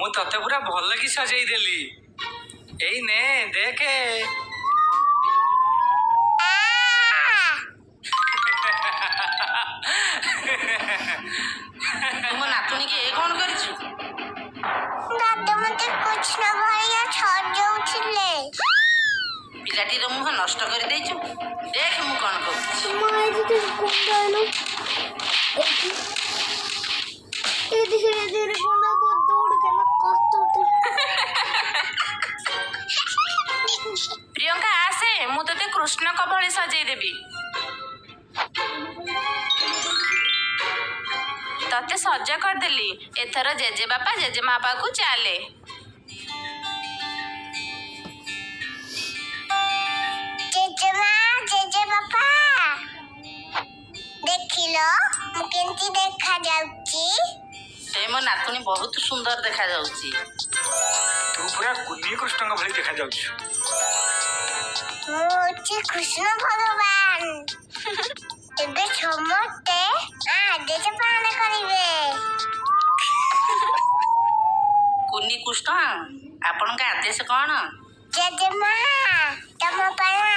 ମୁଁ ତତେ ପୁରା ଭଲ କି ସଜେଇ ଦେଲି। ଏଇ ନେ ଦେଖେ। तुम नातुनी के ए कौन करछु? दादा मते कृष्ण भैया छजौथिले। पिलाटी रो मुह नष्ट कर देछु। देख मु कोन कहू। माय जे कुंडानो। ए धीरे धीरे कोना को दौड़ के ना कस्तते। प्रियंका आसे मु तते कृष्ण को भଳି सजेई देबी। तते सज कर देली। एथर जेजे बापा जेजे मापा को चाले। जेजे बापा देखिलो मु केंती देखा जाउची। ते मो नातुनी बहुत सुंदर देखा जाउची। तू पूरा कुन्नी कृष्ण भली देखा जाउछु। मोची कृष्ण भगवान। एबे समते आदेश पालन करिवे। कुन्नी कृष्ण आपण का आदेश कोन? जेजेमा तम पर